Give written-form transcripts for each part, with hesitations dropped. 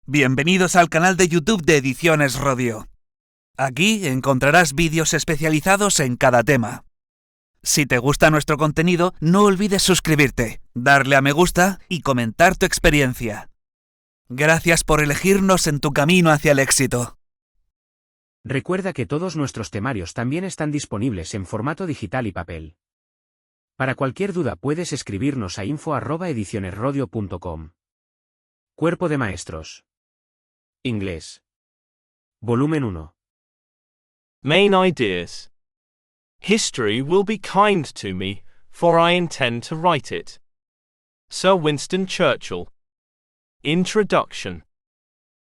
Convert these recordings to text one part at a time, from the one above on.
Bienvenidos al canal de YouTube de Ediciones Rodio. Aquí encontrarás vídeos especializados en cada tema. Si te gusta nuestro contenido, no olvides suscribirte, darle a me gusta y comentar tu experiencia. Gracias por elegirnos en tu camino hacia el éxito. Recuerda que todos nuestros temarios también están disponibles en formato digital y papel. Para cualquier duda puedes escribirnos a info@edicionesrodio.com. Cuerpo de Maestros. Inglés. Volumen 1. Main ideas. History will be kind to me, for I intend to write it. Sir Winston Churchill. Introduction.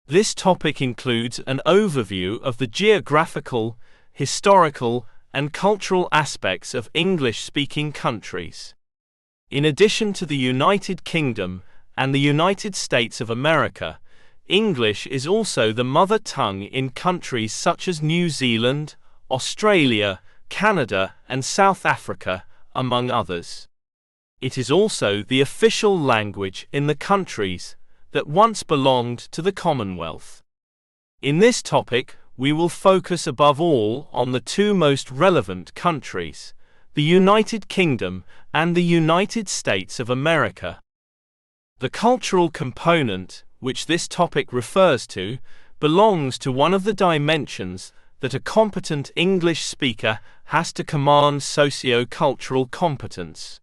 This topic includes an overview of the geographical, historical, and cultural aspects of English-speaking countries. In addition to the United Kingdom and the United States of America, English is also the mother tongue in countries such as New Zealand, Australia, Canada, and South Africa, among others. It is also the official language in the countries that once belonged to the Commonwealth. In this topic, we will focus above all on the two most relevant countries, the United Kingdom and the United States of America. The cultural component, which this topic refers to, belongs to one of the dimensions that a competent English speaker has to command socio-cultural competence.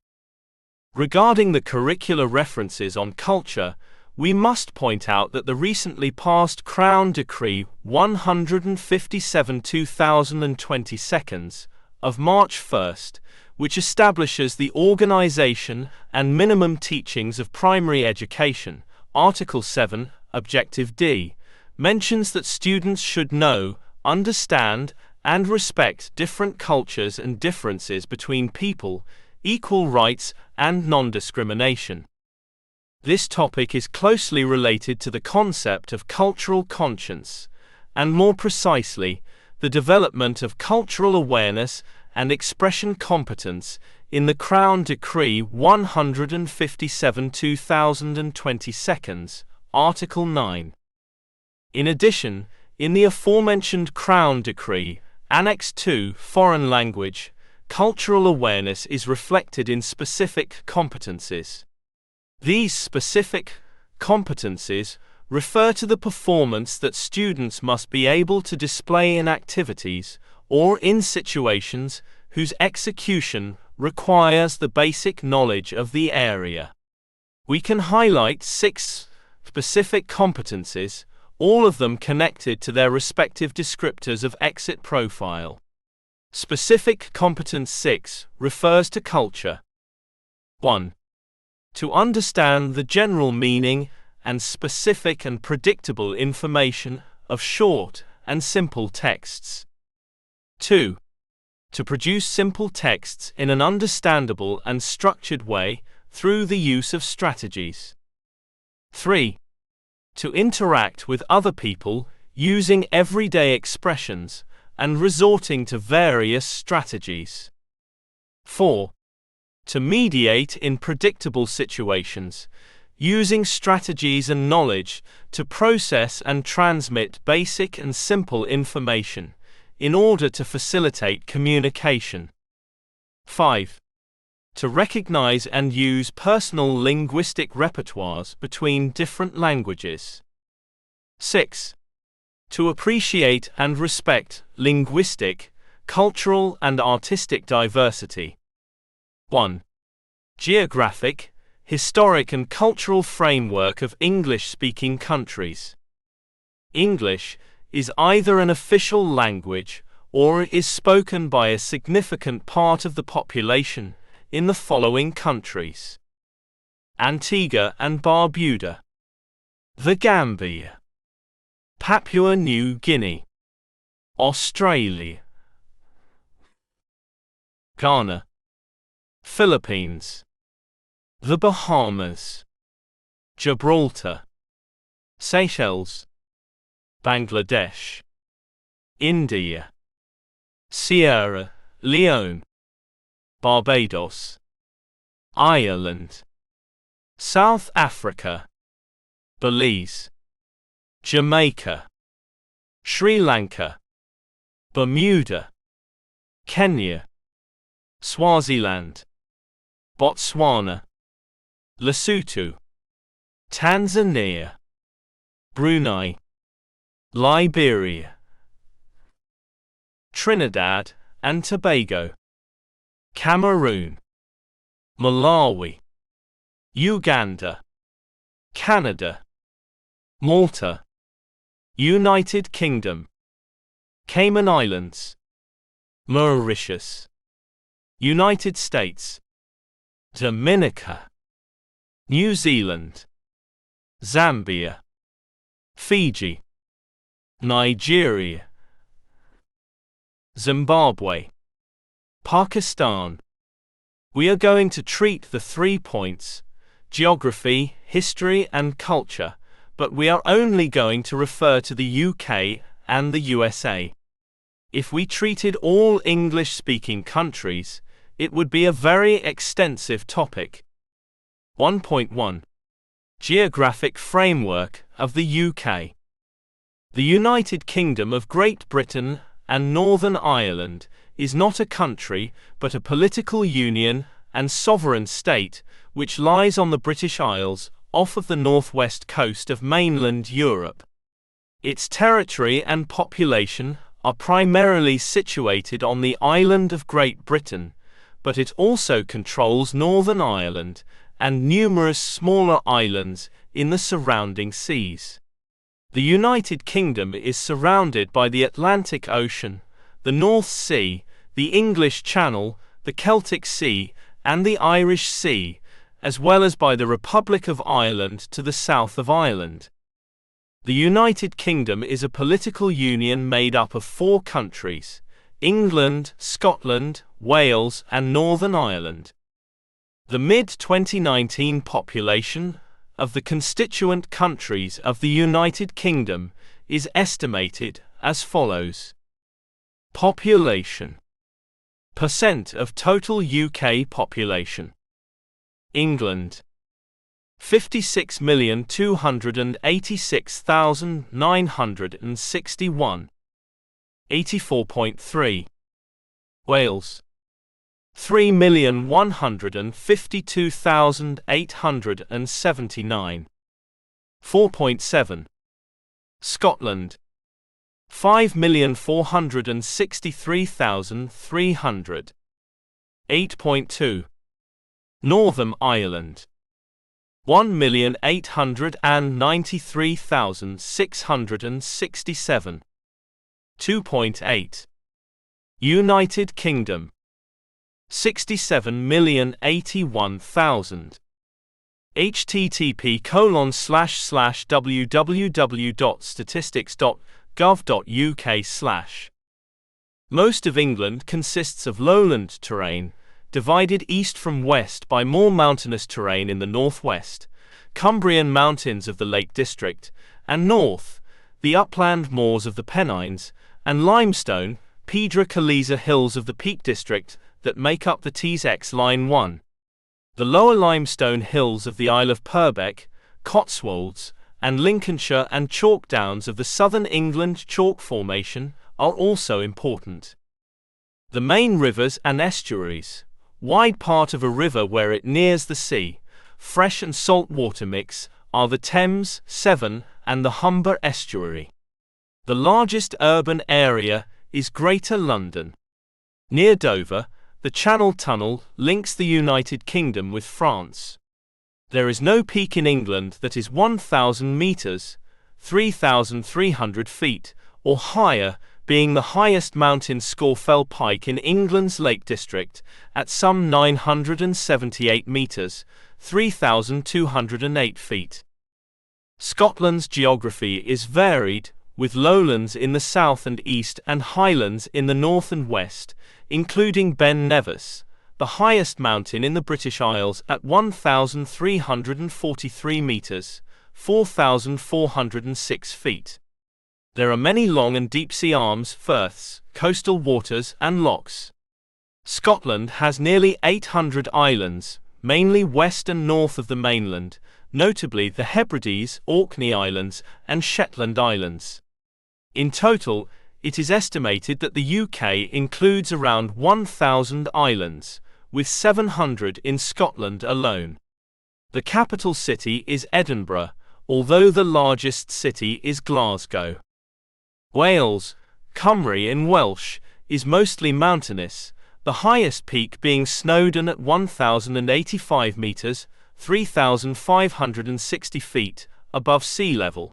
Regarding the curricular references on culture, we must point out that the recently passed Crown Decree 157/2022 of March 1st, which establishes the organization and minimum teachings of primary education, Article 7, Objective D, mentions that students should know, understand, and respect different cultures and differences between people, equal rights, and non-discrimination. This topic is closely related to the concept of cultural conscience, and more precisely, the development of cultural awareness and expression competence in the Crown Decree 157/2022, Article 9. In addition, in the aforementioned Crown Decree, Annex 2, Foreign Language, cultural awareness is reflected in specific competencies. These specific competencies refer to the performance that students must be able to display in activities or in situations whose execution requires the basic knowledge of the area. We can highlight 6 specific competencies, all of them connected to their respective descriptors of exit profile. Specific competence 6 refers to culture. 1. To understand the general meaning and specific and predictable information of short and simple texts. 2. To produce simple texts in an understandable and structured way through the use of strategies. 3. To interact with other people using everyday expressions and resorting to various strategies. 4. To mediate in predictable situations, using strategies and knowledge to process and transmit basic and simple information in order to facilitate communication. 5. To recognize and use personal linguistic repertoires between different languages. 6. To appreciate and respect linguistic, cultural, and artistic diversity. 1. Geographic, historic and cultural framework of English-speaking countries. English is either an official language or is spoken by a significant part of the population in the following countries: Antigua and Barbuda, the Gambia, Papua New Guinea, Australia, Ghana, Philippines, the Bahamas, Gibraltar, Seychelles, Bangladesh, India, Sierra Leone, Barbados, Ireland, South Africa, Belize, Jamaica, Sri Lanka, Bermuda, Kenya, Swaziland, Botswana, Lesotho, Tanzania, Brunei, Liberia, Trinidad and Tobago, Cameroon, Malawi, Uganda, Canada, Malta, United Kingdom, Cayman Islands, Mauritius, United States, Dominica, New Zealand, Zambia, Fiji, Nigeria, Zimbabwe, Pakistan. We are going to treat the 3 points, geography, history and culture, but we are only going to refer to the UK and the USA. If we treated all English-speaking countries, it would be a very extensive topic. 1.1. Geographic framework of the UK. The United Kingdom of Great Britain and Northern Ireland is not a country but a political union and sovereign state which lies on the British Isles off of the northwest coast of mainland Europe. Its territory and population are primarily situated on the island of Great Britain, but it also controls Northern Ireland and numerous smaller islands in the surrounding seas. The United Kingdom is surrounded by the Atlantic Ocean, the North Sea, the English Channel, the Celtic Sea, and the Irish Sea, as well as by the Republic of Ireland to the south of Ireland. The United Kingdom is a political union made up of 4 countries: England, Scotland, Wales, and Northern Ireland. The mid-2019 population of the constituent countries of the United Kingdom is estimated as follows. Population. Percent of total UK population. England 56,286,961, 84.3. Wales 3,152,879, 4.7. Scotland 5,463,300, 8.2. Northern Ireland 1,893,667, 2.8. United Kingdom 67,081,000. http://www.statistics.gov.uk/. Most of England consists of lowland terrain, divided east from west by more mountainous terrain in the northwest, Cumbrian mountains of the Lake District, and north, the upland moors of the Pennines, and limestone, Piedra Caliza hills of the Peak District that make up the Tees Line 1. The lower limestone hills of the Isle of Purbeck, Cotswolds, and Lincolnshire and chalk downs of the southern England chalk formation are also important. The main rivers and estuaries, wide part of a river where it nears the sea, fresh and salt water mix, are the Thames, Severn, and the Humber estuary. The largest urban area is Greater London. Near Dover, the Channel Tunnel links the United Kingdom with France. There is no peak in England that is 1,000 meters, 3,300 feet, or higher, being the highest mountain Scawfell Pike in England's Lake District, at some 978 meters, 3,208 feet. Scotland's geography is varied, with lowlands in the south and east and highlands in the north and west, including Ben Nevis, the highest mountain in the British Isles at 1,343 meters, 4,406 feet. There are many long and deep sea arms, firths, coastal waters, and lochs. Scotland has nearly 800 islands, mainly west and north of the mainland, notably the Hebrides, Orkney Islands, and Shetland Islands. In total, it is estimated that the UK includes around 1,000 islands, with 700 in Scotland alone. The capital city is Edinburgh, although the largest city is Glasgow. Wales, Cymru in Welsh, is mostly mountainous, the highest peak being Snowdon at 1,085 metres, 3,560 feet, above sea level.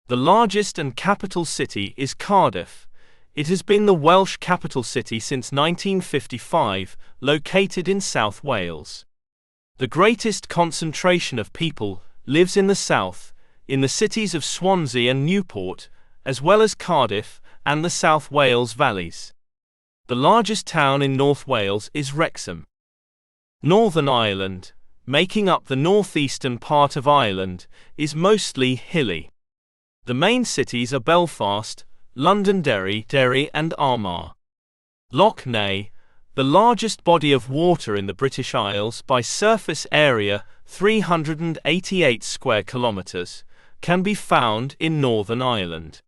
The largest and capital city is Cardiff. It has been the Welsh capital city since 1955, located in South Wales. The greatest concentration of people lives in the south, in the cities of Swansea and Newport, as well as Cardiff and the South Wales valleys. The largest town in North Wales is Wrexham. Northern Ireland, making up the northeastern part of Ireland, is mostly hilly. The main cities are Belfast, Londonderry, Derry and Armagh. Lough Neagh, the largest body of water in the British Isles by surface area, 388 square kilometres, can be found in Northern Ireland.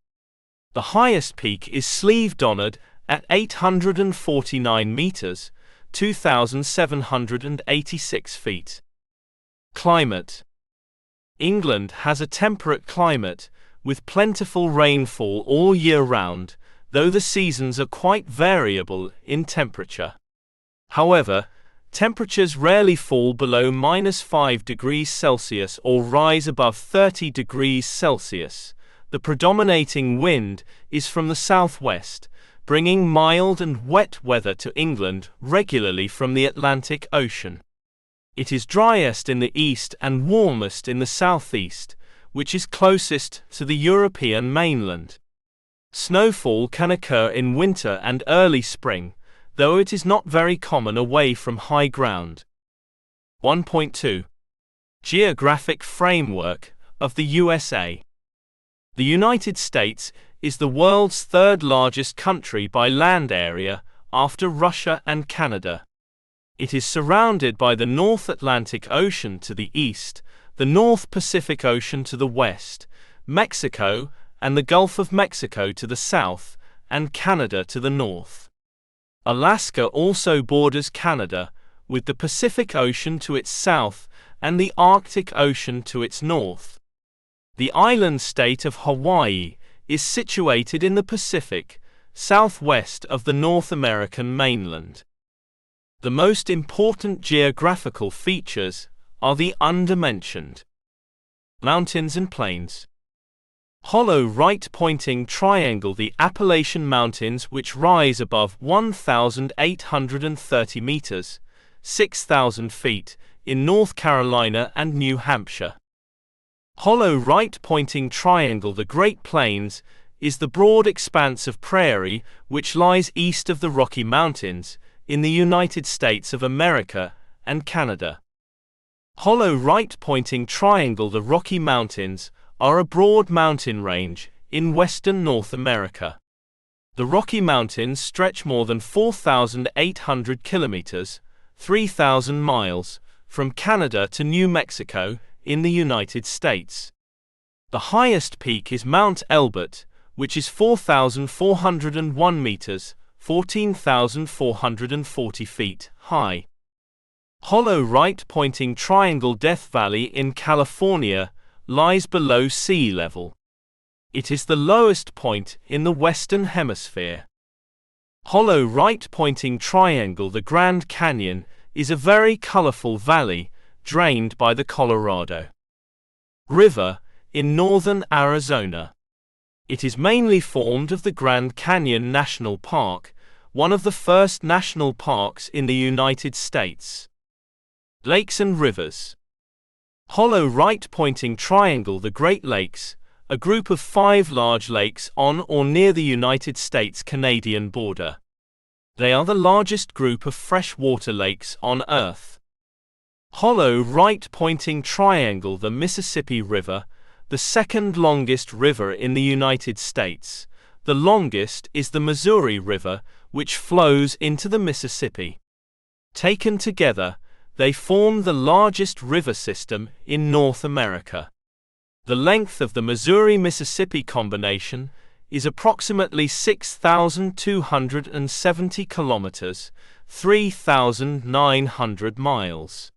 The highest peak is Slieve Donard at 849 metres, 2,786 feet. Climate. England has a temperate climate, with plentiful rainfall all year round, though the seasons are quite variable in temperature. However, temperatures rarely fall below -5 degrees Celsius or rise above 30 degrees Celsius. The predominating wind is from the southwest, bringing mild and wet weather to England regularly from the Atlantic Ocean. It is driest in the east and warmest in the southeast, which is closest to the European mainland. Snowfall can occur in winter and early spring, though it is not very common away from high ground. 1.2. Geographic framework of the USA. The United States is the world's third largest country by land area, after Russia and Canada. It is surrounded by the North Atlantic Ocean to the east, the North Pacific Ocean to the west, Mexico and the Gulf of Mexico to the south, and Canada to the north. Alaska also borders Canada, with the Pacific Ocean to its south and the Arctic Ocean to its north. The island state of Hawaii is situated in the Pacific, southwest of the North American mainland. The most important geographical features are the undermentioned. Mountains and plains. Hollow right-pointing triangle. The Appalachian Mountains, which rise above 1,830 meters, 6,000 feet, in North Carolina and New Hampshire. Hollow right-pointing triangle. The Great Plains is the broad expanse of prairie which lies east of the Rocky Mountains in the United States of America and Canada. Hollow right-pointing triangle. The Rocky Mountains are a broad mountain range in western North America. The Rocky Mountains stretch more than 4,800 kilometers, 3,000 miles, from Canada to New Mexico in the United States. The highest peak is Mount Elbert, which is 4,401 meters, 14,440 feet high. Hollow right-pointing triangle. Death Valley in California lies below sea level. It is the lowest point in the Western Hemisphere. Hollow right-pointing triangle. The Grand Canyon is a very colorful valley drained by the Colorado River in northern Arizona. It is mainly formed of the Grand Canyon National Park, one of the first national parks in the United States. Lakes and rivers. Hollow right-pointing triangle. The Great Lakes, a group of 5 large lakes on or near the United States-Canadian border. They are the largest group of freshwater lakes on Earth. Hollow right-pointing triangle. The Mississippi River, the second longest river in the United States. The longest is the Missouri River, which flows into the Mississippi. Taken together, They form the largest river system in North America. The length of the Missouri-Mississippi combination is approximately 6,270 kilometers, 3,900 miles.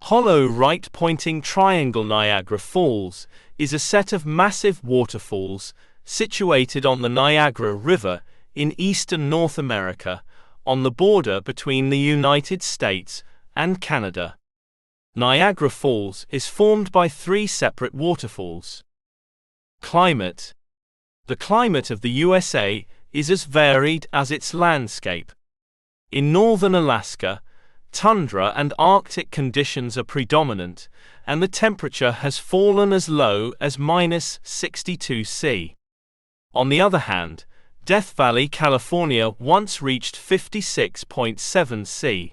Hollow right-pointing triangle Niagara Falls is a set of massive waterfalls situated on the Niagara River in eastern North America, on the border between the United States and Canada. Niagara Falls is formed by 3 separate waterfalls. Climate. The climate of the USA is as varied as its landscape. In northern Alaska, tundra and Arctic conditions are predominant, and the temperature has fallen as low as -62 C. On the other hand, Death Valley, California once reached 56.7 C.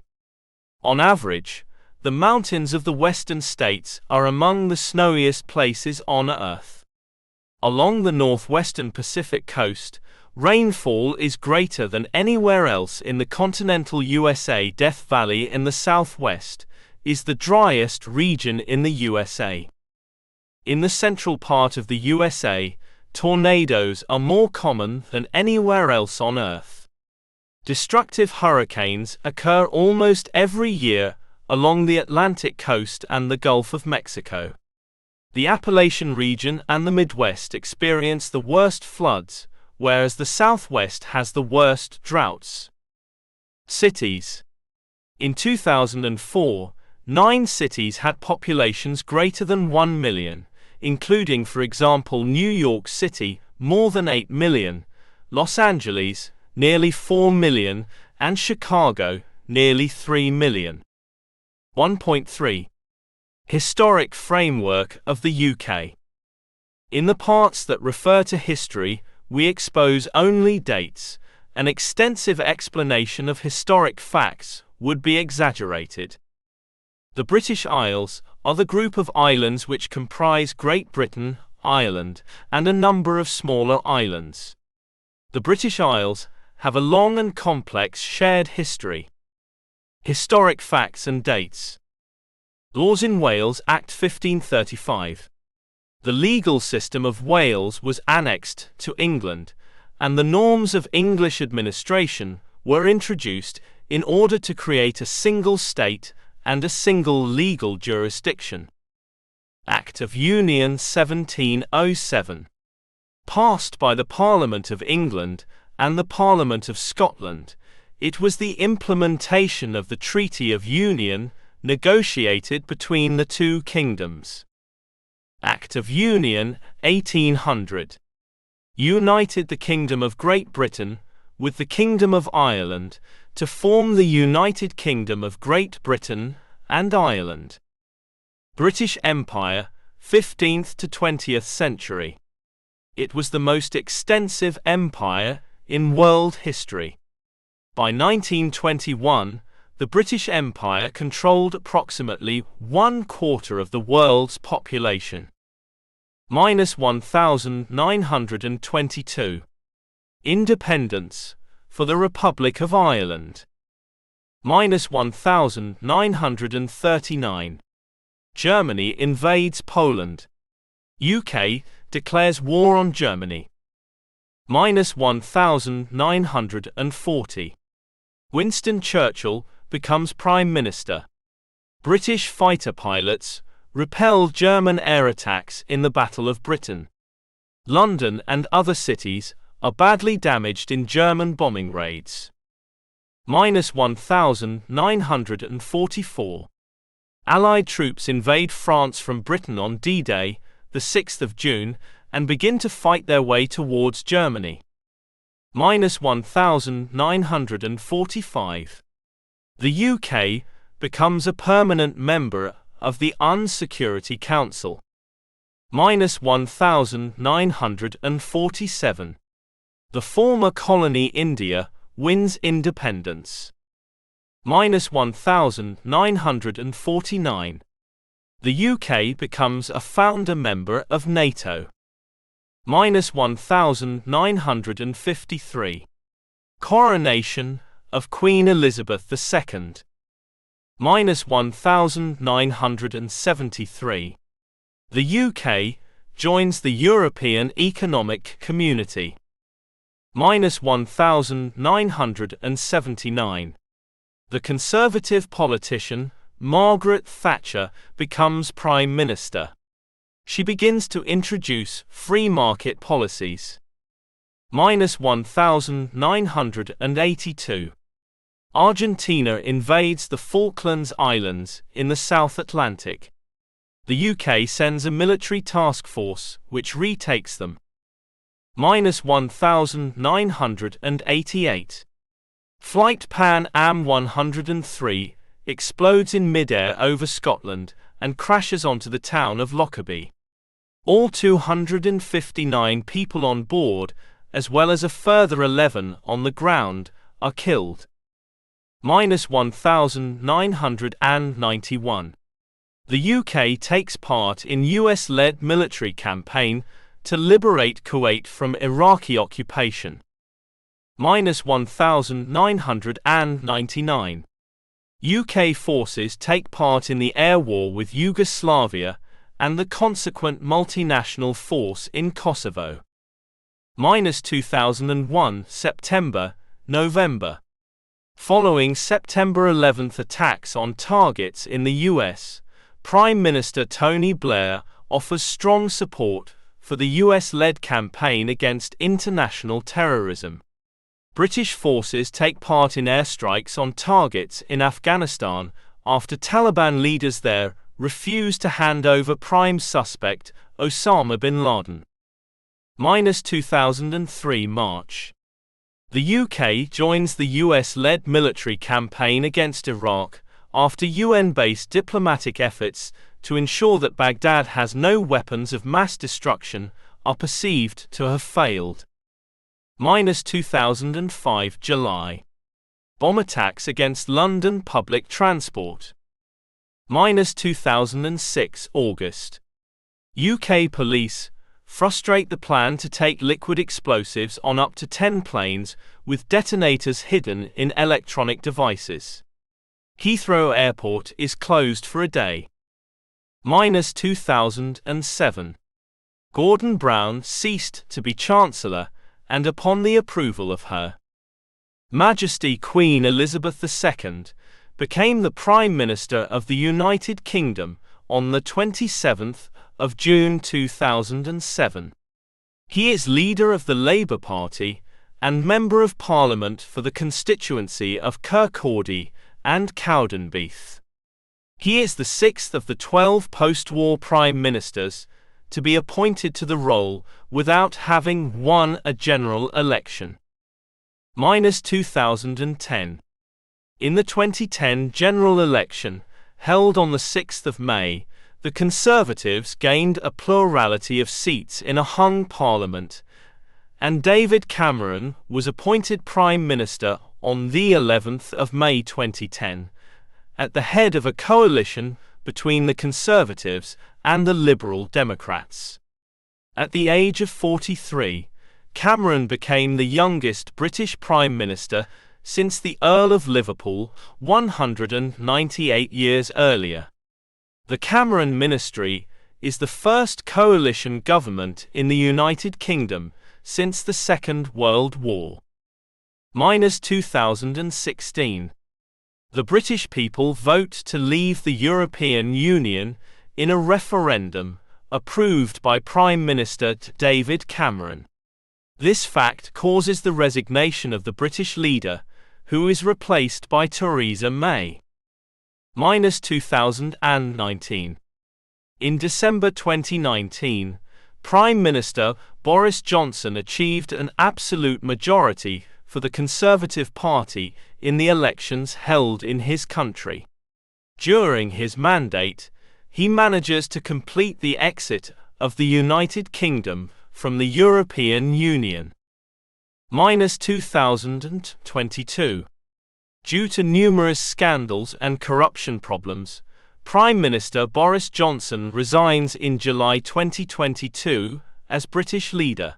On average, the mountains of the western states are among the snowiest places on Earth. Along the northwestern Pacific coast, rainfall is greater than anywhere else in the continental USA. Death Valley in the southwest is the driest region in the USA. In the central part of the USA, tornadoes are more common than anywhere else on Earth. Destructive hurricanes occur almost every year along the Atlantic coast and the Gulf of Mexico. The Appalachian region and the Midwest experience the worst floods, whereas the Southwest has the worst droughts. Cities. In 2004, 9 cities had populations greater than 1 million, including, for example, New York City, more than 8 million, Los Angeles, nearly 4 million, and Chicago, nearly 3 million. 1.3. Historic framework of the UK. In the parts that refer to history, we expose only dates. An extensive explanation of historic facts would be exaggerated. The British Isles are the group of islands which comprise Great Britain, Ireland, and a number of smaller islands. The British Isles have a long and complex shared history. Historic facts and dates. Laws in Wales Act 1535. The legal system of Wales was annexed to England, and the norms of English administration were introduced in order to create a single state and a single legal jurisdiction. Act of Union 1707. Passed by the Parliament of England and the Parliament of Scotland, it was the implementation of the Treaty of Union negotiated between the two kingdoms. Act of Union 1800. United the Kingdom of Great Britain with the Kingdom of Ireland to form the United Kingdom of Great Britain and Ireland. British Empire, 15th to 20th century. It was the most extensive empire in world history. By 1921, the British Empire controlled approximately 1/4 of the world's population. -1922. Independence for the Republic of Ireland. -1939. Germany invades Poland. UK declares war on Germany. -1940. Winston Churchill becomes Prime Minister. British fighter pilots repel German air attacks in the Battle of Britain. London and other cities are badly damaged in German bombing raids. -1944. Allied troops invade France from Britain on D-Day, the 6th of June, and begin to fight their way towards Germany. -1945. The UK becomes a permanent member of the UN Security Council. -1947. The former colony India wins independence. -1949. The UK becomes a founder member of NATO. -1953. Coronation of Queen Elizabeth II. -1973. The UK joins the European Economic Community. -1979. The Conservative politician Margaret Thatcher becomes Prime Minister. She begins to introduce free market policies. -1982. Argentina invades the Falklands Islands in the South Atlantic. The UK sends a military task force which retakes them. -1988. Flight Pan Am 103 explodes in mid-air over Scotland and crashes onto the town of Lockerbie. All 259 people on board, as well as a further 11 on the ground, are killed. -1991. The UK takes part in US-led military campaign to liberate Kuwait from Iraqi occupation. -1999. UK forces take part in the air war with Yugoslavia and the consequent multinational force in Kosovo. -2001 September, November. Following September 11 attacks on targets in the US, Prime Minister Tony Blair offers strong support for the US-led campaign against international terrorism. British forces take part in airstrikes on targets in Afghanistan after Taliban leaders there refuse to hand over prime suspect Osama bin Laden. -2003 March. The UK joins the US-led military campaign against Iraq after UN-based diplomatic efforts to ensure that Baghdad has no weapons of mass destruction are perceived to have failed. -2005 July. Bomb attacks against London public transport. -2006 August. UK police frustrate the plan to take liquid explosives on up to 10 planes with detonators hidden in electronic devices. Heathrow Airport is closed for a day. -2007. Gordon Brown ceased to be Chancellor, and upon the approval of Her Majesty Queen Elizabeth II, became the Prime Minister of the United Kingdom on the 27th of June 2007. He is leader of the Labour Party and Member of Parliament for the constituency of Kirkcaldy and Cowdenbeath. He is the sixth of the 12 post-war Prime Ministers to be appointed to the role without having won a general election. -2010. In the 2010 general election, held on the 6th of May, the Conservatives gained a plurality of seats in a hung parliament, and David Cameron was appointed Prime Minister on the 11th of May 2010, at the head of a coalition between the Conservatives and the Liberal Democrats. At the age of 43, Cameron became the youngest British Prime Minister since the Earl of Liverpool 198 years earlier. The Cameron Ministry is the first coalition government in the United Kingdom since the Second World War. -2016. The British people vote to leave the European Union in a referendum approved by Prime Minister David Cameron. This fact causes the resignation of the British leader, who is replaced by Theresa May. -2019. In December 2019, Prime Minister Boris Johnson achieved an absolute majority for the Conservative Party in the elections held in his country. During his mandate, he manages to complete the exit of the United Kingdom from the European Union. -2022. Due to numerous scandals and corruption problems, Prime Minister Boris Johnson resigns in July 2022 as British leader.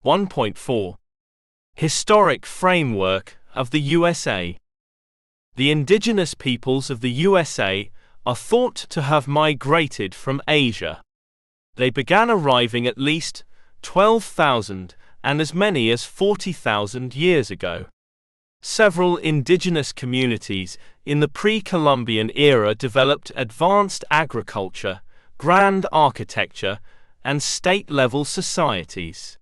1.4. Historic framework of the USA. The indigenous peoples of the USA are thought to have migrated from Asia. They began arriving at least 12,000 and as many as 40,000 years ago. Several indigenous communities in the pre-Columbian era developed advanced agriculture, grand architecture, and state-level societies.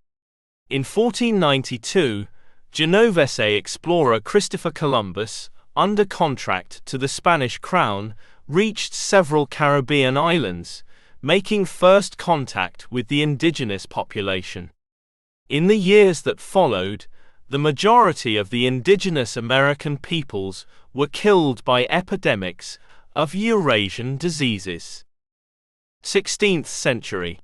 In 1492, Genovese explorer Christopher Columbus, under contract to the Spanish crown, reached several Caribbean islands, making first contact with the indigenous population. In the years that followed, the majority of the indigenous American peoples were killed by epidemics of Eurasian diseases. 16th century.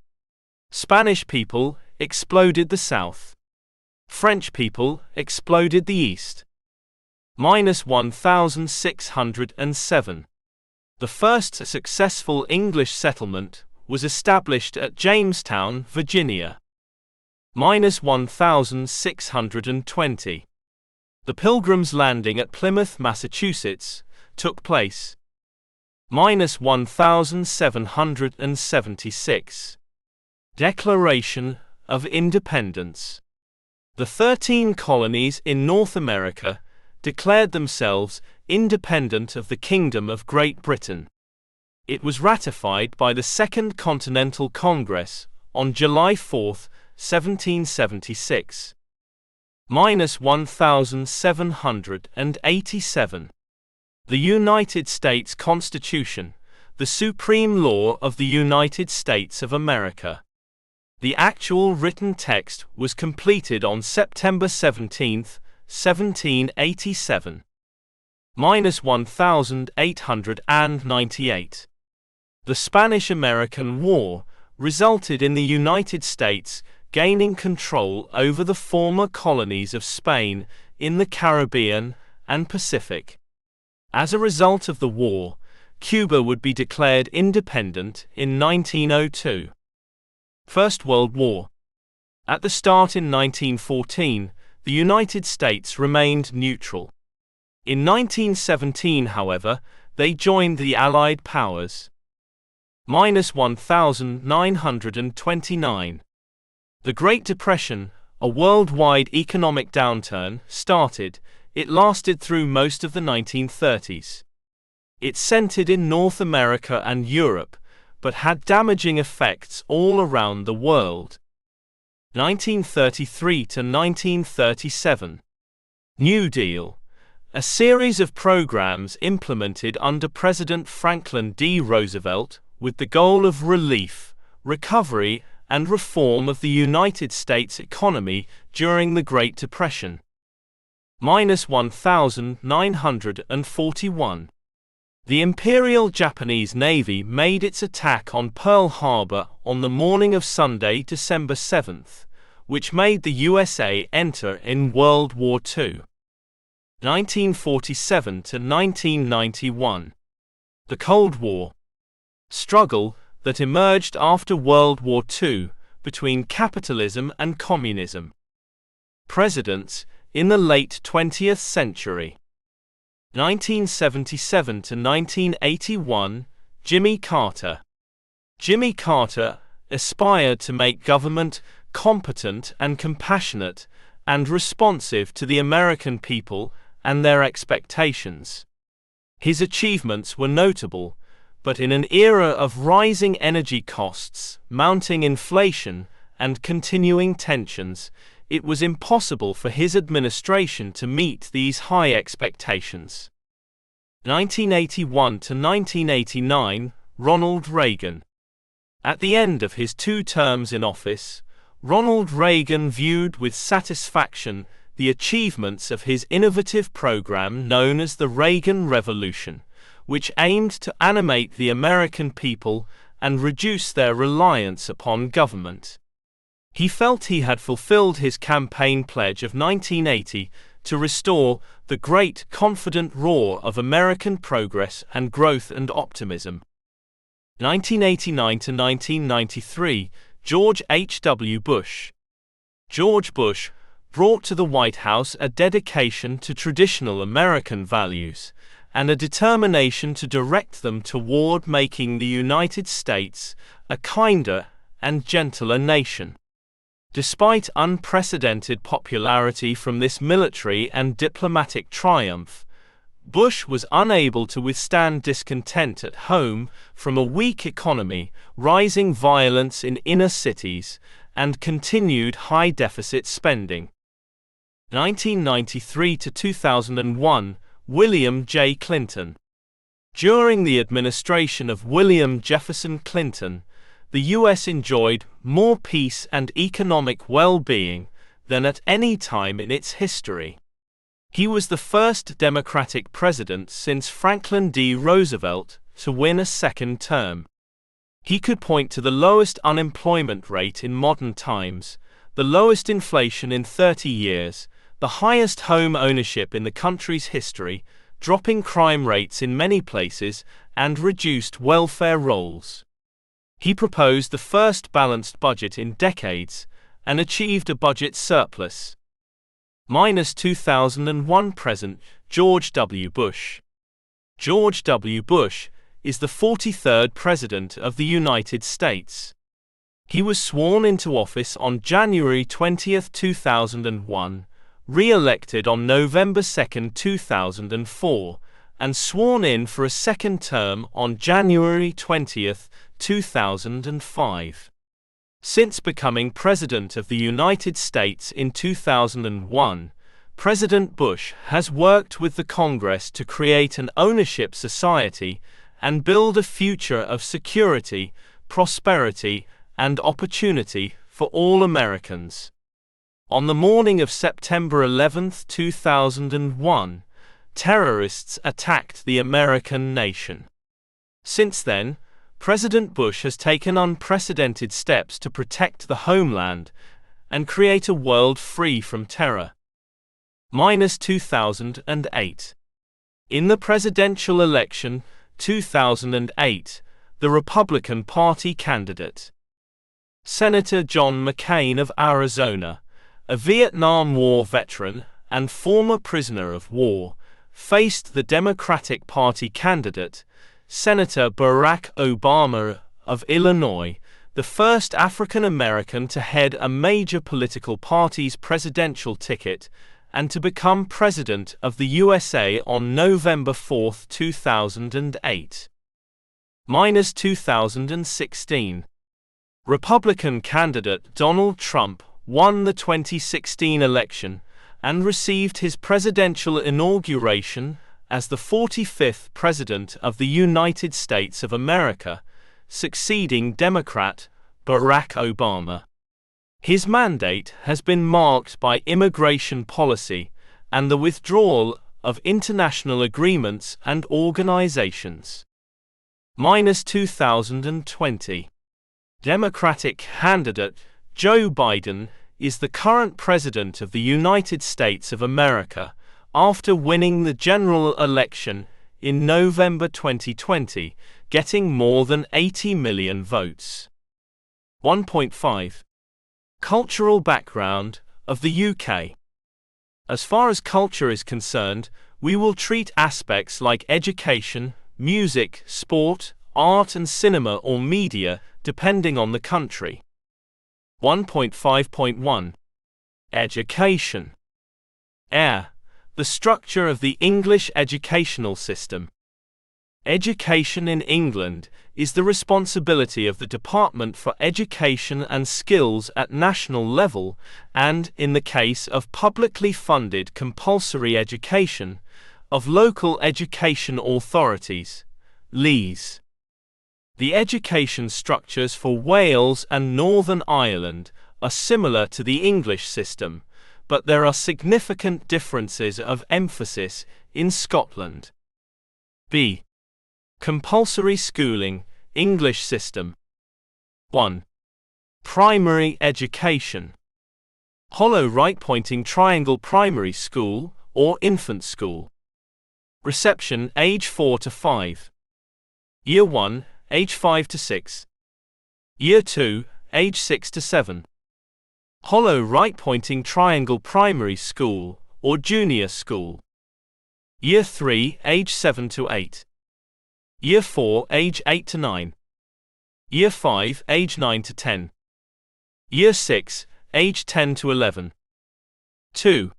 Spanish people exploded the South. French people exploded the East. -1607. The first successful English settlement was established at Jamestown, Virginia. -1620. The Pilgrims' landing at Plymouth, Massachusetts, took place. -1776. Declaration of Independence. The 13 colonies in North America declared themselves independent of the Kingdom of Great Britain. It was ratified by the Second Continental Congress on July 4, 1776. -1787. The United States Constitution, the supreme law of the United States of America. The actual written text was completed on September 17, 1787. -1898. The Spanish-American War resulted in the United States gaining control over the former colonies of Spain in the Caribbean and Pacific. As a result of the war, Cuba would be declared independent in 1902. First World War. At the start in 1914, the United States remained neutral. In 1917, however, they joined the Allied powers. -1929. The Great Depression, a worldwide economic downturn, started. It lasted through most of the 1930s. It centered in North America and Europe, but had damaging effects all around the world. 1933 to 1937. New Deal. A series of programs implemented under President Franklin D. Roosevelt with the goal of relief, recovery, and reform of the United States economy during the Great Depression. -1941. The Imperial Japanese Navy made its attack on Pearl Harbor on the morning of Sunday, December 7th, which made the USA enter in World War II. 1947 to 1991. The Cold War. Struggle that emerged after World War II between capitalism and communism. Presidents in the late 20th century. 1977 to 1981, Jimmy Carter. Jimmy Carter aspired to make government competent and compassionate and responsive to the American people and their expectations. His achievements were notable, but in an era of rising energy costs, mounting inflation, and continuing tensions, it was impossible for his administration to meet these high expectations. 1981 to 1989, Ronald Reagan. At the end of his 2 terms in office, Ronald Reagan viewed with satisfaction the achievements of his innovative program known as the Reagan Revolution, which aimed to animate the American people and reduce their reliance upon government. He felt he had fulfilled his campaign pledge of 1980 to restore the great confident roar of American progress and growth and optimism. 1989 to 1993, George H.W. Bush. George Bush brought to the White House a dedication to traditional American values and a determination to direct them toward making the United States a kinder and gentler nation. Despite unprecedented popularity from this military and diplomatic triumph, Bush was unable to withstand discontent at home from a weak economy, rising violence in inner cities, and continued high-deficit spending. 1993 to 2001, William J. Clinton. During the administration of William Jefferson Clinton, the U.S. enjoyed more peace and economic well-being than at any time in its history. He was the first Democratic president since Franklin D. Roosevelt to win a second term. He could point to the lowest unemployment rate in modern times, the lowest inflation in 30 years, the highest home ownership in the country's history, dropping crime rates in many places, and reduced welfare rolls. He proposed the first balanced budget in decades, and achieved a budget surplus. 2001 President George W. Bush. George W. Bush is the 43rd President of the United States. He was sworn into office on January 20, 2001, re-elected on November 2, 2004, and sworn in for a second term on January 20, 2005. Since becoming President of the United States in 2001, President Bush has worked with the Congress to create an ownership society and build a future of security, prosperity, and opportunity for all Americans. On the morning of September 11, 2001, terrorists attacked the American nation. Since then, President Bush has taken unprecedented steps to protect the homeland and create a world free from terror. 2008. In the presidential election, 2008, the Republican Party candidate, Senator John McCain of Arizona, a Vietnam War veteran and former prisoner of war, faced the Democratic Party candidate, Senator Barack Obama of Illinois, the first African American to head a major political party's presidential ticket and to become President of the USA on November 4, 2008. 2016. Republican candidate Donald Trump won the 2016 election and received his presidential inauguration as the 45th President of the United States of America, succeeding Democrat Barack Obama. His mandate has been marked by immigration policy and the withdrawal of international agreements and organizations. 2020. Democratic candidate Joe Biden is the current President of the United States of America after winning the general election in November 2020, getting more than 80 million votes. 1.5. Cultural background of the UK. As far as culture is concerned, we will treat aspects like education, music, sport, art and cinema or media, depending on the country. 1.5.1. Education. The structure of the English educational system. Education in England is the responsibility of the Department for Education and Skills at national level and, in the case of publicly funded compulsory education, of local education authorities, LEAs. The education structures for Wales and Northern Ireland are similar to the English system, but there are significant differences of emphasis in Scotland. B. Compulsory schooling, English system. 1. Primary education. Hollow right-pointing triangle primary school, or infant school. Reception age 4 to 5. Year 1, age 5 to 6. Year 2, age 6 to 7. Hollow right-pointing triangle primary school, or junior school. Year 3, age 7 to 8. Year 4, age 8 to 9. Year 5, age 9 to 10. Year 6, age 10 to 11. 2.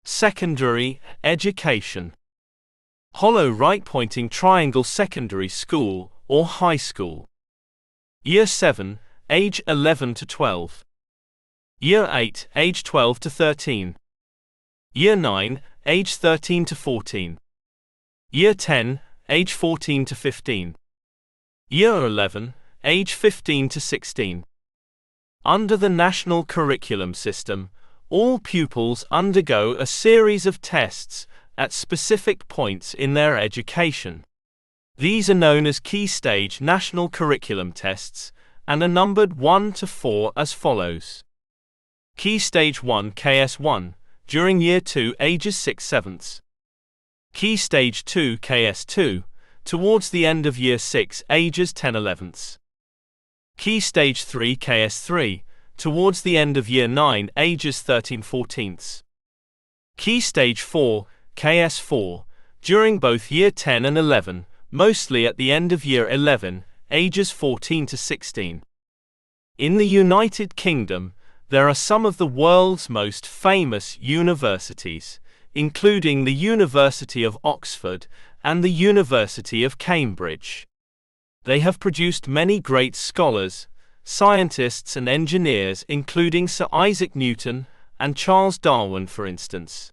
Secondary education. Hollow right-pointing triangle secondary school or high school. Year 7, age 11 to 12. Year 8, age 12 to 13. Year 9, age 13 to 14. Year 10, age 14 to 15. Year 11, age 15 to 16. Under the national curriculum system, all pupils undergo a series of tests at specific points in their education. These are known as Key Stage National Curriculum Tests and are numbered 1 to 4 as follows. Key Stage 1 KS1, during Year 2 ages 6/7. Key Stage 2 KS2, towards the end of Year 6 ages 10/11. Key Stage 3 KS3, towards the end of Year 9 ages 13/14. Key Stage 4 KS4, during both Year 10 and 11, mostly at the end of Year 11, ages 14 to 16. In the United Kingdom, there are some of the world's most famous universities, including the University of Oxford and the University of Cambridge. They have produced many great scholars, scientists and engineers, including Sir Isaac Newton and Charles Darwin, for instance.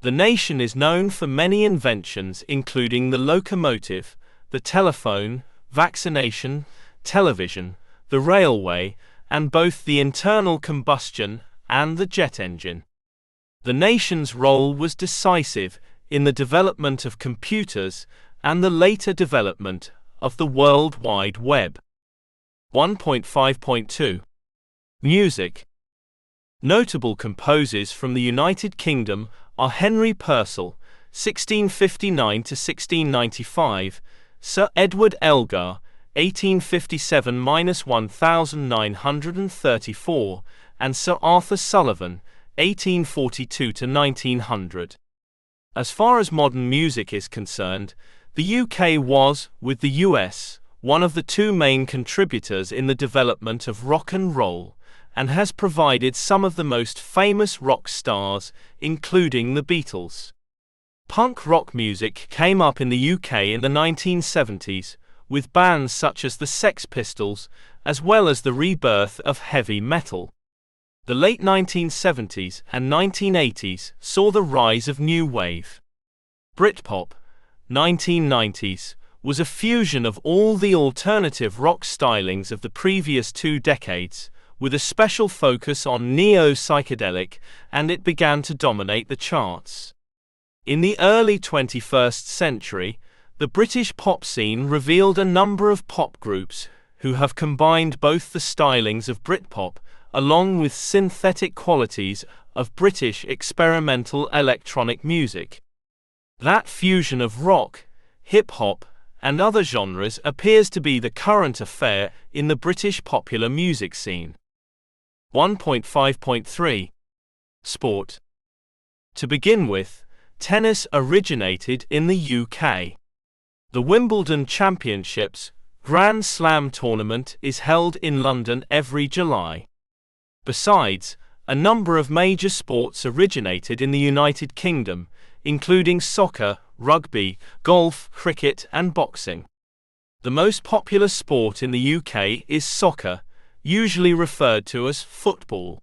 The nation is known for many inventions, including the locomotive, the telephone, vaccination, television, the railway, and both the internal combustion and the jet engine. The nation's role was decisive in the development of computers and the later development of the World Wide Web. 1.5.2 Music. Notable composers from the United Kingdom are Henry Purcell, 1659 to 1695, Sir Edward Elgar, 1857–1934, and Sir Arthur Sullivan, 1842 to 1900. As far as modern music is concerned, the UK was, with the US, one of the two main contributors in the development of rock and roll, and has provided some of the most famous rock stars, including the Beatles. Punk rock music came up in the UK in the 1970s, with bands such as the Sex Pistols, as well as the rebirth of heavy metal. The late 1970s and 1980s saw the rise of new wave. Britpop, 1990s, was a fusion of all the alternative rock stylings of the previous 2 decades, with a special focus on neo-psychedelic, and it began to dominate the charts. In the early 21st century, the British pop scene revealed a number of pop groups who have combined both the stylings of Britpop along with synthetic qualities of British experimental electronic music. That fusion of rock, hip-hop, and other genres appears to be the current affair in the British popular music scene. 1.5.3 Sport. To begin with, tennis originated in the UK. The Wimbledon Championships Grand Slam tournament is held in London every July. Besides, a number of major sports originated in the United Kingdom, including soccer, rugby, golf, cricket, and boxing. The most popular sport in the UK is soccer, usually referred to as football.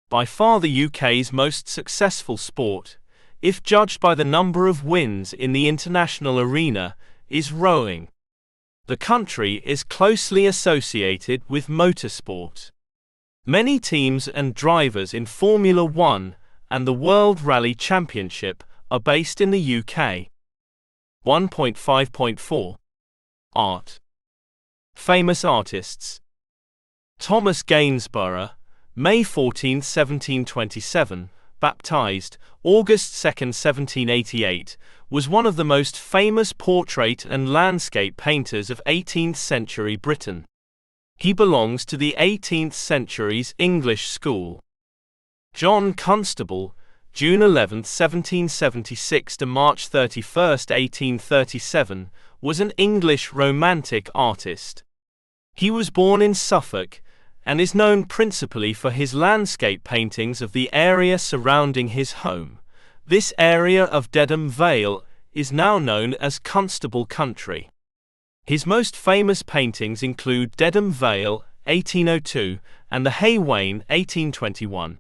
By far the UK's most successful sport, if judged by the number of wins in the international arena, is rowing. The country is closely associated with motorsport. Many teams and drivers in Formula One and the World Rally Championship are based in the UK. 1.5.4 Art. Famous artists. Thomas Gainsborough, May 14, 1727, baptized, August 2, 1788, was one of the most famous portrait and landscape painters of 18th century Britain. He belongs to the 18th century's English school. John Constable, June 11, 1776 to March 31, 1837, was an English Romantic artist. He was born in Suffolk, and is known principally for his landscape paintings of the area surrounding his home. This area of Dedham Vale is now known as Constable Country. His most famous paintings include Dedham Vale, 1802, and the Hay Wain, 1821.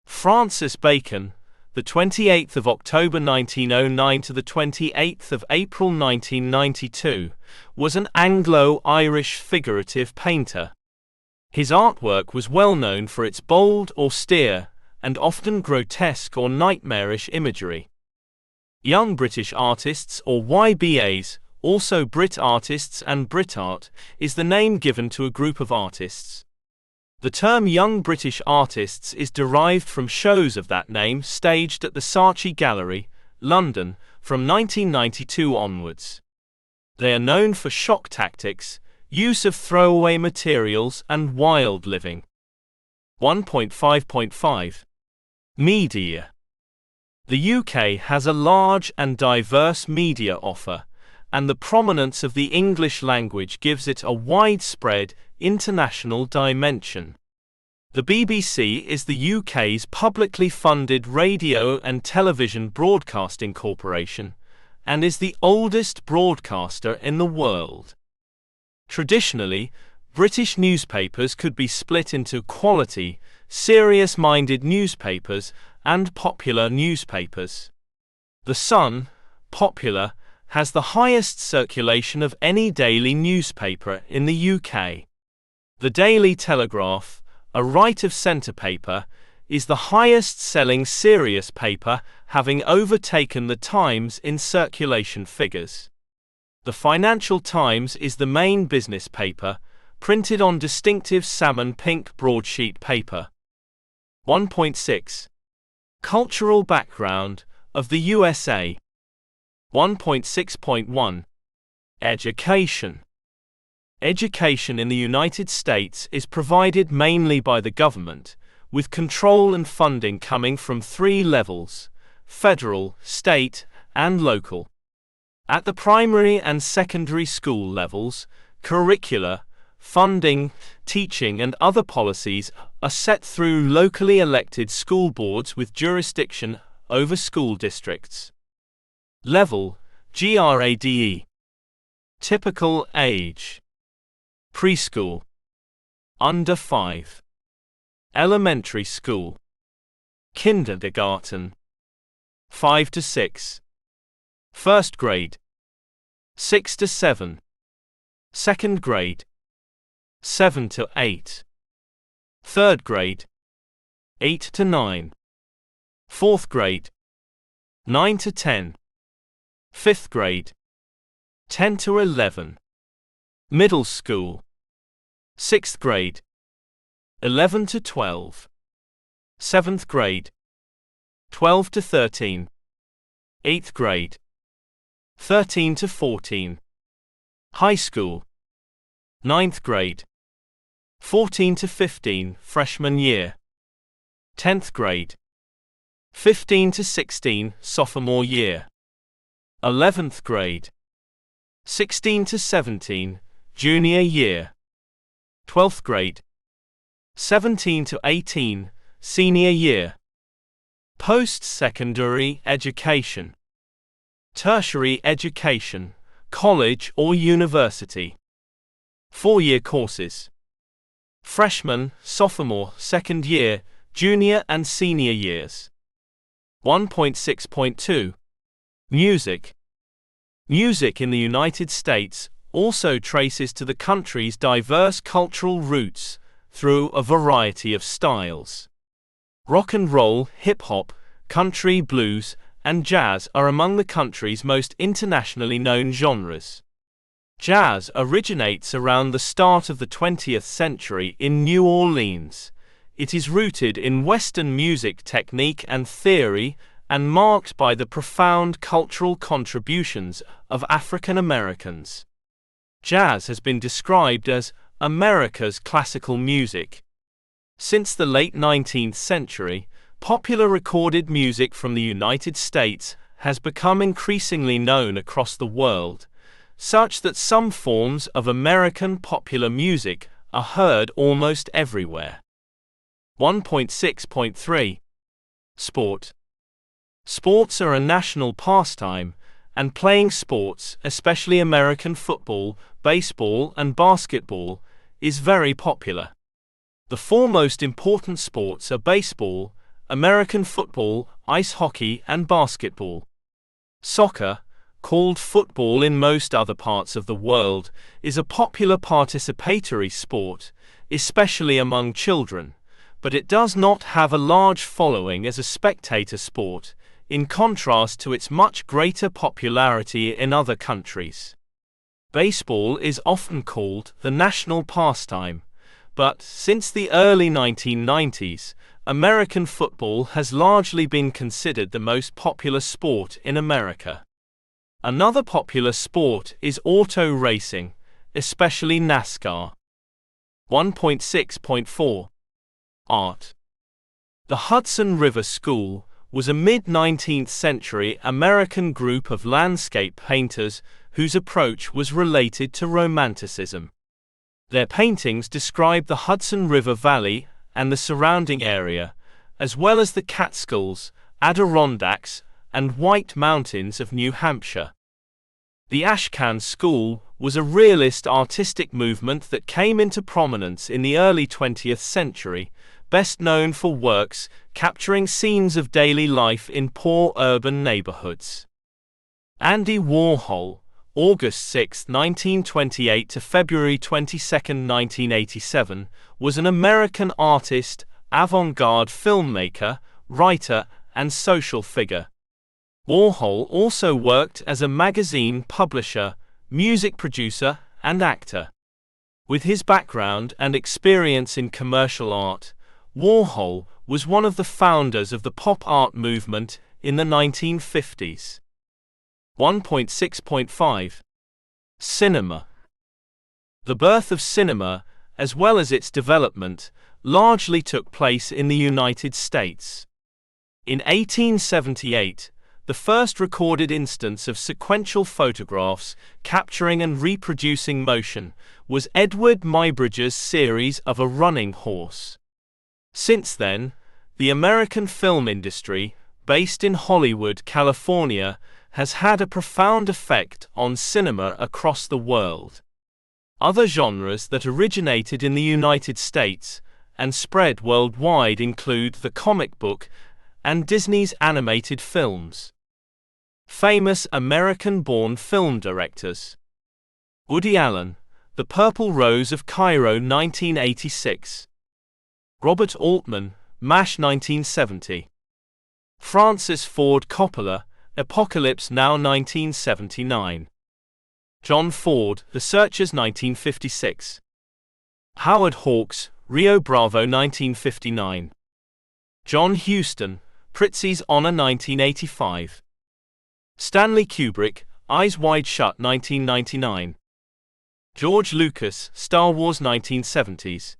Francis Bacon, the 28th of October 1909 to the 28th of April 1992, was an Anglo-Irish figurative painter. His artwork was well known for its bold, austere, and often grotesque or nightmarish imagery. Young British Artists, or YBAs, also Brit Artists and Brit Art, is the name given to a group of artists. The term Young British Artists is derived from shows of that name staged at the Saatchi Gallery, London, from 1992 onwards. They are known for shock tactics, use of throwaway materials, and wild living. 1.5.5 Media. The UK has a large and diverse media offer, and the prominence of the English language gives it a widespread, international dimension. The BBC is the UK's publicly funded radio and television broadcasting corporation, and is the oldest broadcaster in the world. Traditionally, British newspapers could be split into quality, serious-minded newspapers and popular newspapers. The Sun, popular, has the highest circulation of any daily newspaper in the UK. The Daily Telegraph, a right-of-centre paper, is the highest-selling serious paper, having overtaken the Times in circulation figures. The Financial Times is the main business paper, printed on distinctive salmon pink broadsheet paper. 1.6 Cultural background of the USA. 1.6.1 Education. Education in the United States is provided mainly by the government, with control and funding coming from three levels: federal, state, and local. At the primary and secondary school levels, curricula, funding, teaching, and other policies are set through locally elected school boards with jurisdiction over school districts. Level, GRADE. Typical age: preschool, under 5. Elementary school, kindergarten, 5 to 6. First grade, 6 to 7. Second grade, 7 to 8. Third grade, 8 to 9. Fourth grade, 9 to 10. Fifth grade, 10 to 11. Middle school, 6th grade, 11 to 12. 7th grade, 12 to 13. 8th grade, 13 to 14. High school, 9th grade, 14 to 15, freshman year. 10th grade, 15 to 16, sophomore year. 11th grade, 16 to 17, junior year. 12th grade, 17 to 18, senior year. Post-secondary education. Tertiary education, college or university. 4-year courses. Freshman, sophomore, second year, junior and senior years. 1.6.2 Music. Music in the United States also traces to the country's diverse cultural roots through a variety of styles. Rock and roll, hip-hop, country, blues, and jazz are among the country's most internationally known genres. Jazz originates around the start of the 20th century in New Orleans. It is rooted in Western music technique and theory, and marked by the profound cultural contributions of African Americans. Jazz has been described as America's classical music. Since the late 19th century, Popular recorded music from the United States has become increasingly known across the world, such that some forms of American popular music are heard almost everywhere. 1.6.3 Sport. Sports are a national pastime, and playing sports, especially American football, baseball, and basketball, is very popular. The four most important sports are baseball, American football, ice hockey, and basketball. Soccer, called football in most other parts of the world, is a popular participatory sport, especially among children, but it does not have a large following as a spectator sport, in contrast to its much greater popularity in other countries. Baseball is often called the national pastime, but since the early 1990s, American football has largely been considered the most popular sport in America. Another popular sport is auto racing, especially NASCAR. 1.6.4 Art. The Hudson River School was a mid-19th century American group of landscape painters whose approach was related to Romanticism. Their paintings describe the Hudson River Valley and the surrounding area, as well as the Catskills, Adirondacks, and White Mountains of New Hampshire. The Ashcan School was a realist artistic movement that came into prominence in the early 20th century, best known for works capturing scenes of daily life in poor urban neighborhoods. Andy Warhol, August 6, 1928 to February 22, 1987, was an American artist, avant-garde filmmaker, writer, and social figure. Warhol also worked as a magazine publisher, music producer, and actor. With his background and experience in commercial art, Warhol was one of the founders of the pop art movement in the 1950s. 1.6.5 Cinema. The birth of cinema, as well as its development, largely took place in the United States. In 1878, the first recorded instance of sequential photographs capturing and reproducing motion was Edward Muybridge's series of A Running Horse. Since then, the American film industry, based in Hollywood, California, has had a profound effect on cinema across the world. Other genres that originated in the United States and spread worldwide include the comic book and Disney's animated films. Famous American-born film directors: Woody Allen, The Purple Rose of Cairo 1986. Robert Altman, MASH 1970. Francis Ford Coppola, Apocalypse Now 1979. John Ford, The Searchers 1956. Howard Hawks, Rio Bravo 1959. John Huston, Prizzi's Honor 1985. Stanley Kubrick, Eyes Wide Shut 1999. George Lucas, Star Wars 1970s.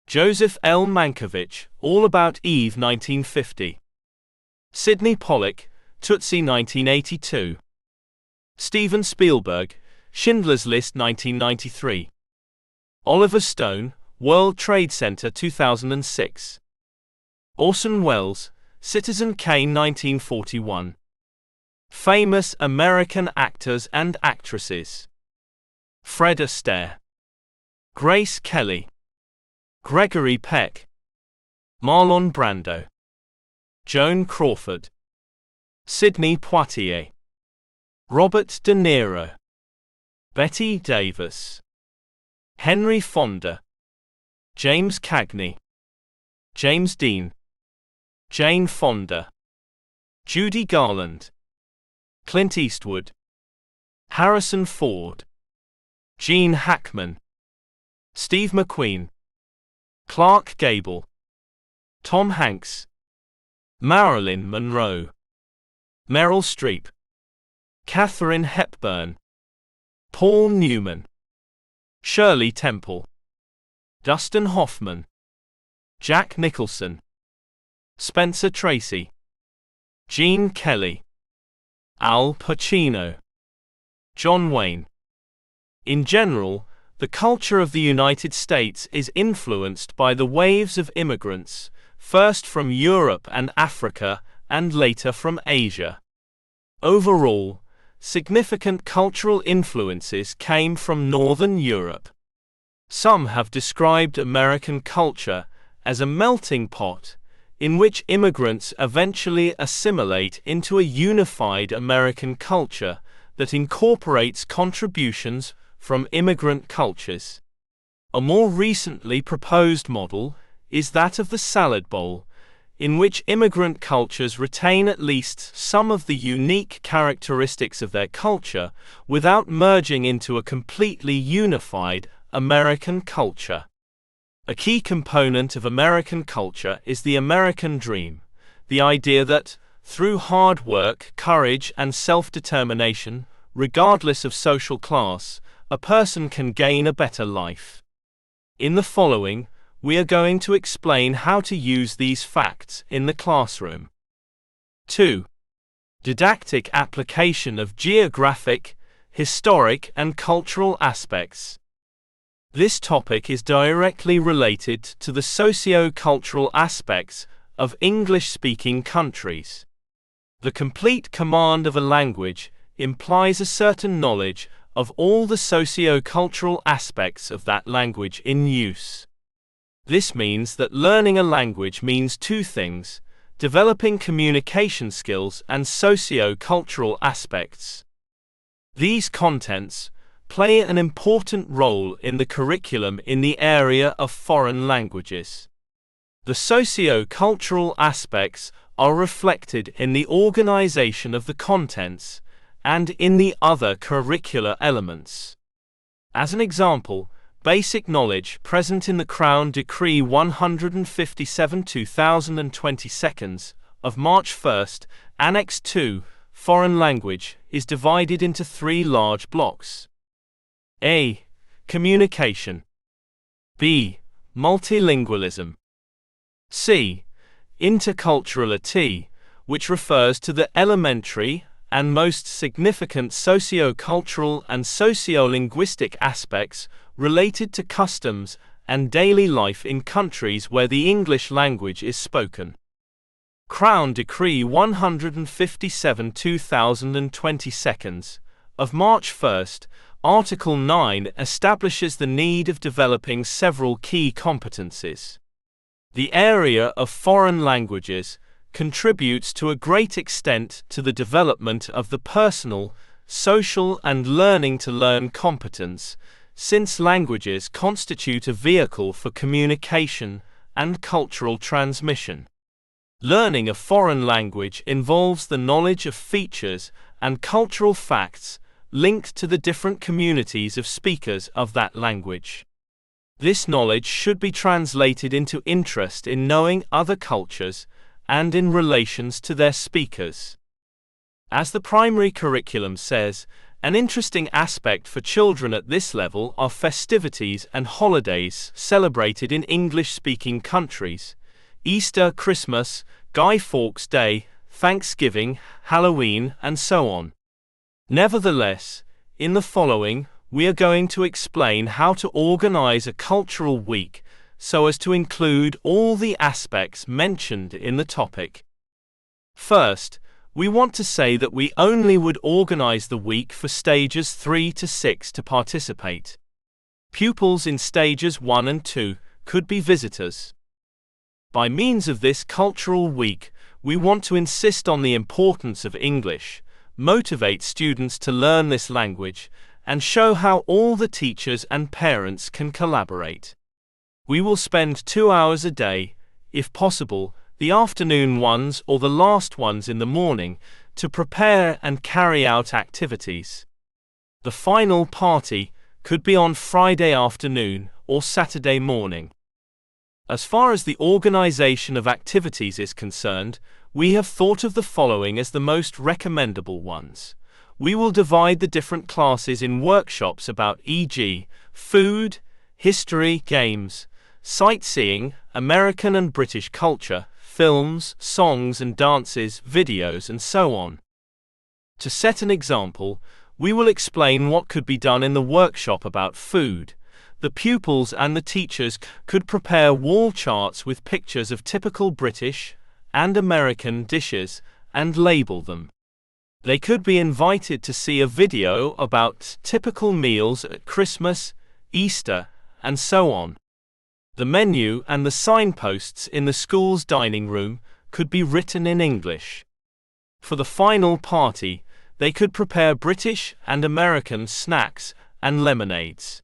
Joseph L. Mankiewicz, All About Eve 1950. Sidney Pollack, Tootsie 1982. Steven Spielberg, Schindler's List 1993. Oliver Stone, World Trade Center 2006. Orson Welles, Citizen Kane 1941. Famous American actors and actresses: Fred Astaire, Grace Kelly, Gregory Peck, Marlon Brando, Joan Crawford, Sidney Poitier, Robert De Niro, Betty Davis, Henry Fonda, James Cagney, James Dean, Jane Fonda, Judy Garland, Clint Eastwood, Harrison Ford, Gene Hackman, Steve McQueen, Clark Gable, Tom Hanks, Marilyn Monroe, Meryl Streep, Katharine Hepburn, Paul Newman, Shirley Temple, Dustin Hoffman, Jack Nicholson, Spencer Tracy, Gene Kelly, Al Pacino, John Wayne. In general, the culture of the United States is influenced by the waves of immigrants, first from Europe and Africa, and later from Asia. Overall, significant cultural influences came from Northern Europe. Some have described American culture as a melting pot, in which immigrants eventually assimilate into a unified American culture that incorporates contributions from immigrant cultures. A more recently proposed model is that of the salad bowl, in which immigrant cultures retain at least some of the unique characteristics of their culture without merging into a completely unified American culture. A key component of American culture is the American dream, the idea that, through hard work, courage, and self-determination, regardless of social class, a person can gain a better life. In the following, we are going to explain how to use these facts in the classroom. 2. Didactic application of geographic, historic, and cultural aspects. This topic is directly related to the socio-cultural aspects of English-speaking countries. The complete command of a language implies a certain knowledge of all the socio-cultural aspects of that language in use. This means that learning a language means two things: developing communication skills and socio-cultural aspects. These contents play an important role in the curriculum in the area of foreign languages. The socio-cultural aspects are reflected in the organization of the contents and in the other curricular elements. As an example, basic knowledge present in the Crown Decree 157/2022 of March 1, Annex 2, Foreign Language, is divided into three large blocks. A. Communication. B. Multilingualism. C. Interculturality, which refers to the elementary and most significant socio-cultural and socio-linguistic aspects related to customs and daily life in countries where the English language is spoken. Crown Decree 157/2022 of March 1, Article 9 establishes the need of developing several key competencies. The area of foreign languages contributes to a great extent to the development of the personal, social, and learning to learn competence, since languages constitute a vehicle for communication and cultural transmission. Learning a foreign language involves the knowledge of features and cultural facts linked to the different communities of speakers of that language. This knowledge should be translated into interest in knowing other cultures and in relations to their speakers. As the primary curriculum says, an interesting aspect for children at this level are festivities and holidays celebrated in English-speaking countries: Easter, Christmas, Guy Fawkes Day, Thanksgiving, Halloween, and so on. Nevertheless, in the following, we are going to explain how to organize a cultural week so as to include all the aspects mentioned in the topic. First, we want to say that we only would organize the week for stages 3 to 6 to participate. Pupils in stages 1 and 2 could be visitors. By means of this cultural week, we want to insist on the importance of English, motivate students to learn this language, and show how all the teachers and parents can collaborate. We will spend 2 hours a day, if possible, the afternoon ones or the last ones in the morning, to prepare and carry out activities. The final party could be on Friday afternoon or Saturday morning. As far as the organization of activities is concerned, we have thought of the following as the most recommendable ones. We will divide the different classes in workshops about, e.g., food, history, games, sightseeing, American and British culture, films, songs and dances, videos and so on. To set an example, we will explain what could be done in the workshop about food. The pupils and the teachers could prepare wall charts with pictures of typical British and American dishes and label them. They could be invited to see a video about typical meals at Christmas, Easter, and so on. The menu and the signposts in the school's dining room could be written in English. For the final party, they could prepare British and American snacks and lemonades.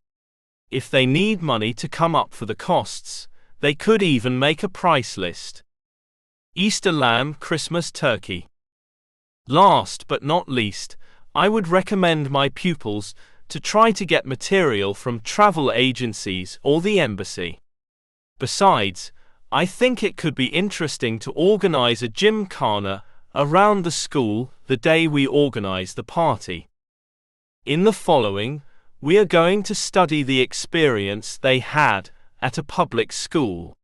If they need money to come up for the costs, they could even make a price list. Easter lamb, Christmas turkey. Last but not least, I would recommend my pupils to try to get material from travel agencies or the embassy. Besides, I think it could be interesting to organize a gymkhana around the school the day we organize the party. In the following, we are going to study the experience they had at a public school.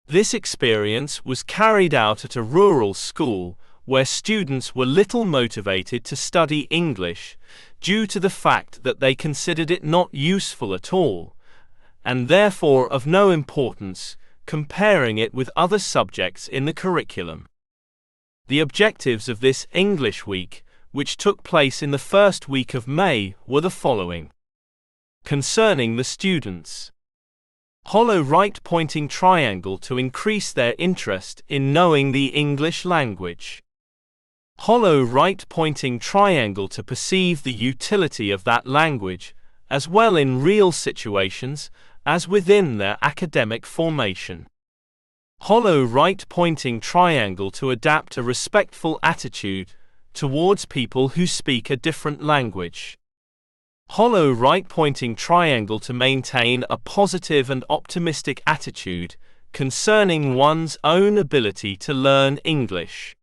This experience was carried out at a rural school where students were little motivated to study English due to the fact that they considered it not useful at all, and therefore of no importance, comparing it with other subjects in the curriculum. The objectives of this English week, which took place in the first week of May, were the following. Concerning the students. Hollow right-pointing triangle to increase their interest in knowing the English language. Hollow right-pointing triangle to perceive the utility of that language, as well in real situations as within their academic formation. Hollow right-pointing triangle to adapt a respectful attitude towards people who speak a different language. Hollow right-pointing triangle to maintain a positive and optimistic attitude concerning one's own ability to learn English.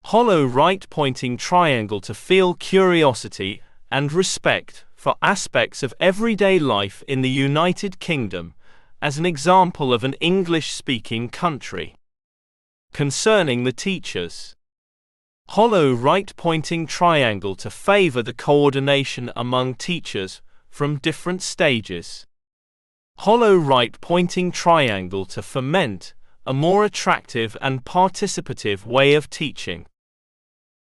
Hollow right-pointing triangle to feel curiosity and respect for aspects of everyday life in the United Kingdom, as an example of an English-speaking country. Concerning the teachers. Hollow right-pointing triangle to favor the coordination among teachers from different stages. Hollow right-pointing triangle to foment a more attractive and participative way of teaching.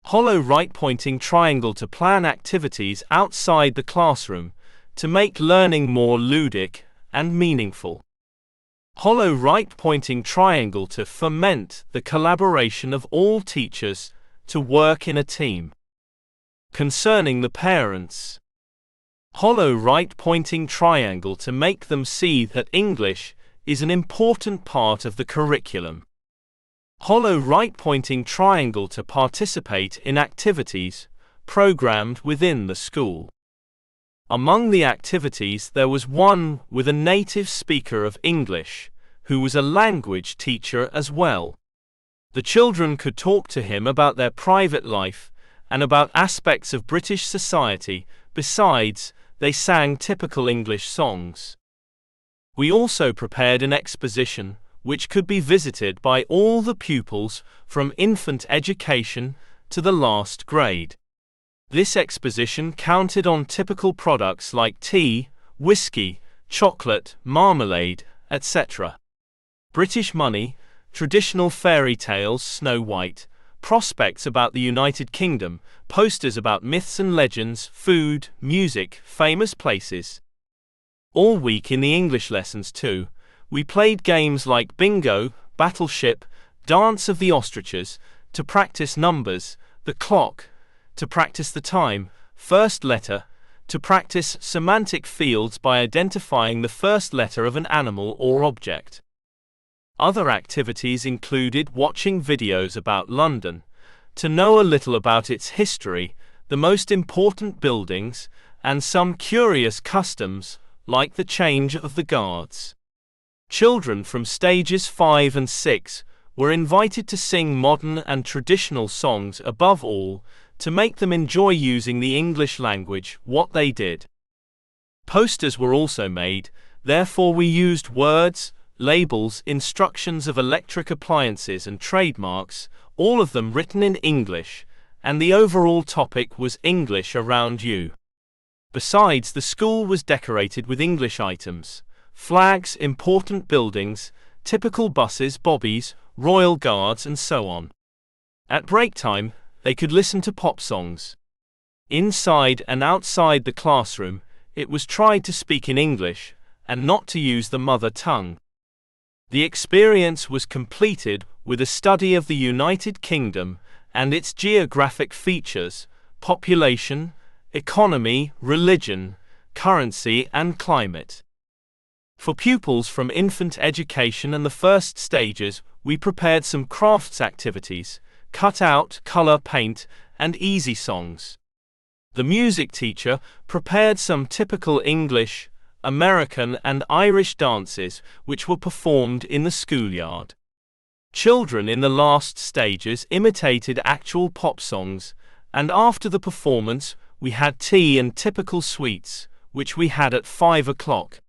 Hollow right-pointing triangle to plan activities outside the classroom to make learning more ludic and meaningful. Hollow right-pointing triangle to foment the collaboration of all teachers to work in a team. Concerning the parents. Hollow right-pointing triangle to make them see that English is an important part of the curriculum. Hollow right-pointing triangle to participate in activities programmed within the school. Among the activities there was one with a native speaker of English, who was a language teacher as well. The children could talk to him about their private life and about aspects of British society. Besides, they sang typical English songs. We also prepared an exposition which could be visited by all the pupils from infant education to the last grade. This exposition counted on typical products like tea, whiskey, chocolate, marmalade, etc. British money, traditional fairy tales, Snow White, prospects about the United Kingdom, posters about myths and legends, food, music, famous places. All week in the English lessons too, we played games like bingo, battleship, dance of the ostriches, to practice numbers, the clock, to practice the time, first letter, to practice semantic fields by identifying the first letter of an animal or object. Other activities included watching videos about London, to know a little about its history, the most important buildings, and some curious customs, like the change of the guards. Children from stages 5 and 6 were invited to sing modern and traditional songs above all, to make them enjoy using the English language. What they did. Posters were also made, therefore we used words, labels, instructions of electric appliances and trademarks, all of them written in English, and the overall topic was English around you. Besides, the school was decorated with English items, flags, important buildings, typical buses, bobbies, royal guards, and so on. At break time, they could listen to pop songs. Inside and outside the classroom, it was tried to speak in English, and not to use the mother tongue. The experience was completed with a study of the United Kingdom and its geographic features, population, economy, religion, currency, and climate. For pupils from infant education and the first stages, we prepared some crafts activities, cut out, color, paint, and easy songs. The music teacher prepared some typical English, American, and Irish dances which were performed in the schoolyard. Children in the last stages imitated actual pop songs, and after the performance, we had tea and typical sweets, which we had at 5 o'clock.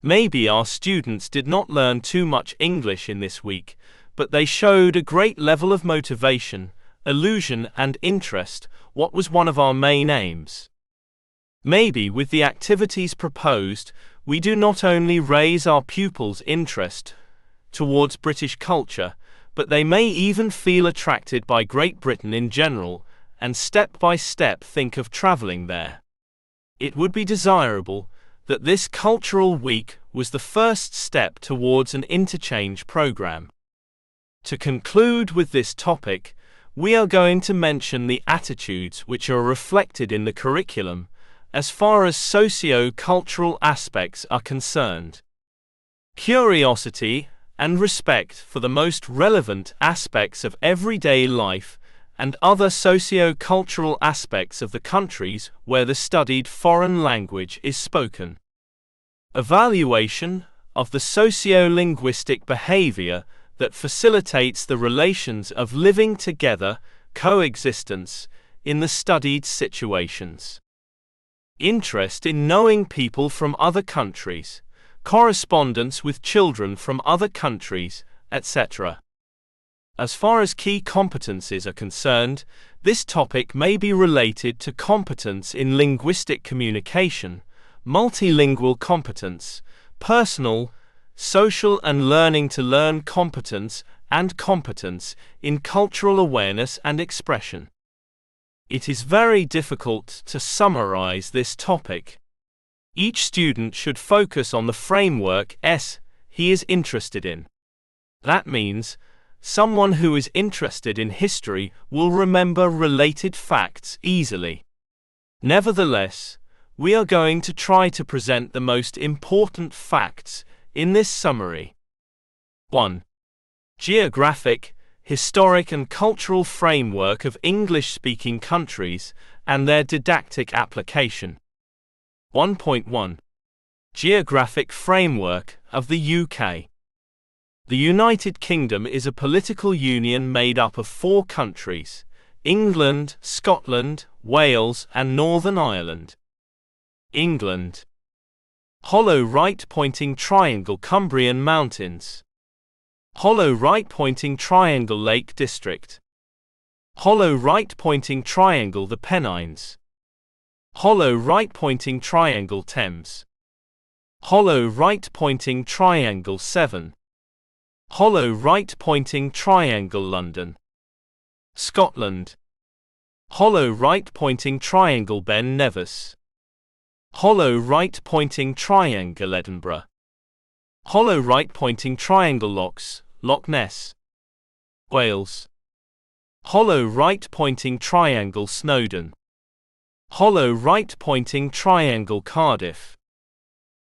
Maybe our students did not learn too much English in this week, but they showed a great level of motivation, illusion, and interest, what was one of our main aims. Maybe with the activities proposed, we do not only raise our pupils' interest towards British culture, but they may even feel attracted by Great Britain in general, and step by step think of travelling there. It would be desirable that this cultural week was the first step towards an interchange program. To conclude with this topic, we are going to mention the attitudes which are reflected in the curriculum as far as socio-cultural aspects are concerned. Curiosity and respect for the most relevant aspects of everyday life and other socio-cultural aspects of the countries where the studied foreign language is spoken. Evaluation of the socio-linguistic behavior that facilitates the relations of living together, coexistence, in the studied situations. Interest in knowing people from other countries, correspondence with children from other countries, etc. As far as key competencies are concerned, this topic may be related to competence in linguistic communication, multilingual competence, personal, social and learning to learn competence, and competence in cultural awareness and expression. It is very difficult to summarize this topic. Each student should focus on the framework he is interested in. That means, someone who is interested in history will remember related facts easily. Nevertheless, we are going to try to present the most important facts in this summary. 1. Geographic, historic and cultural framework of English-speaking countries and their didactic application. 1.1. Geographic framework of the UK. The United Kingdom is a political union made up of 4 countries: England, Scotland, Wales, and Northern Ireland. England. Hollow right-pointing triangle Cumbrian Mountains. Hollow right-pointing triangle Lake District. Hollow right-pointing triangle the Pennines. Hollow right-pointing triangle Thames. Hollow right-pointing triangle Severn. Hollow right-pointing triangle London. Scotland. Hollow right-pointing triangle Ben Nevis. Hollow right-pointing triangle Edinburgh. Hollow right-pointing triangle Loch Ness. Wales. Hollow right-pointing triangle Snowdon. Hollow right-pointing triangle Cardiff.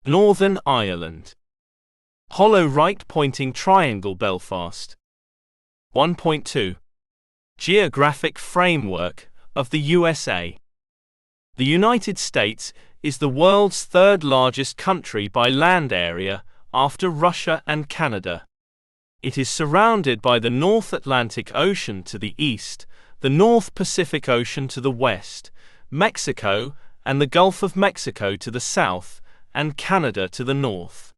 Northern Ireland. Hollow right-pointing triangle Belfast. 1.2. Geographic framework of the USA. The United States is the world's 3rd largest country by land area, after Russia and Canada. It is surrounded by the North Atlantic Ocean to the east, the North Pacific Ocean to the west, Mexico and the Gulf of Mexico to the south, and Canada to the north.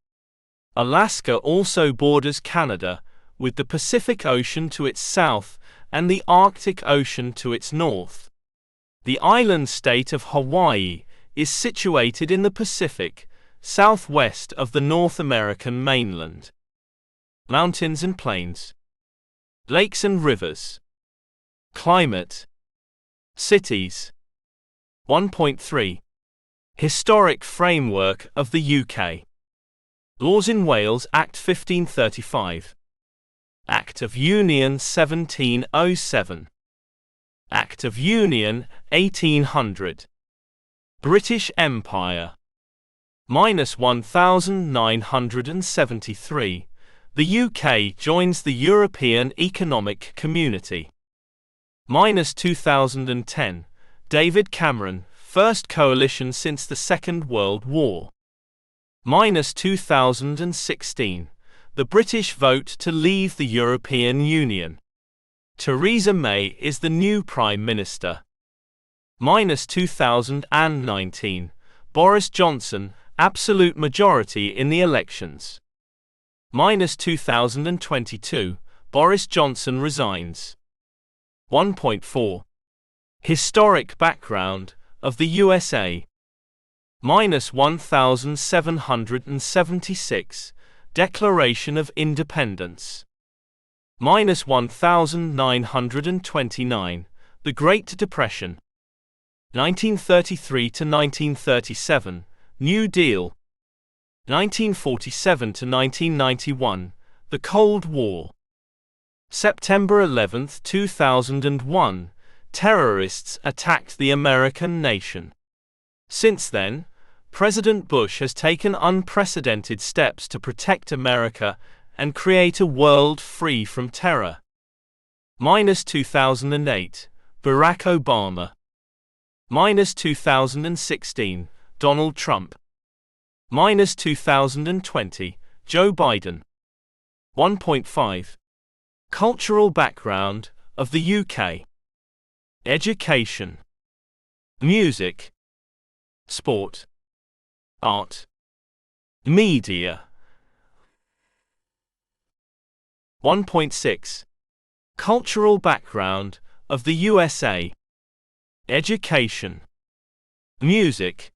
Alaska also borders Canada, with the Pacific Ocean to its south and the Arctic Ocean to its north. The island state of Hawaii is situated in the Pacific, southwest of the North American mainland. Mountains and plains. Lakes and rivers. Climate. Cities. 1.3. Historic framework of the UK. Laws in Wales Act 1535. Act of Union 1707. Act of Union 1800. British Empire. -1973. The UK joins the European Economic Community. -2010. David Cameron, first coalition since the Second World War. -2016. The British vote to leave the European Union. Theresa May is the new Prime Minister. -2019. Boris Johnson, absolute majority in the elections. -2022. Boris Johnson resigns. 1.4. Historic background of the USA. -1776. Declaration of Independence. -1929. The Great Depression. 1933 to 1937. New Deal. 1947 to 1991. The Cold War. September 11, 2001. Terrorists attacked the American nation. Since then, President Bush has taken unprecedented steps to protect America and create a world free from terror. -2008. Barack Obama. -2016. Donald Trump. -2020. Joe Biden. 1.5. Cultural background of the UK. Education. Music. Sport. Art. Media. 1.6. Cultural background of the USA. Education. Music.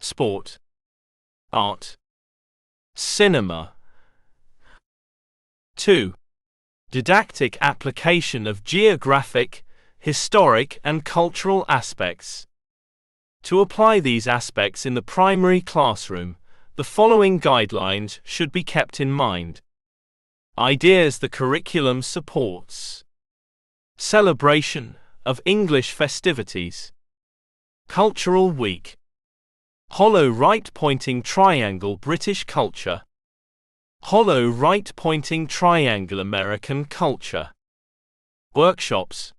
Sport. Art. Cinema. 2. Didactic application of geographic, historic and cultural aspects. To apply these aspects in the primary classroom, the following guidelines should be kept in mind. Ideas the curriculum supports. Celebration of English festivities. Cultural Week. Hollow right-pointing triangle British culture. Hollow right-pointing triangle American culture. Workshops.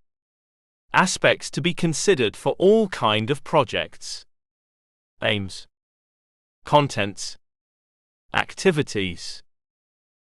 Aspects to be considered for all kind of projects. Aims. Contents. Activities.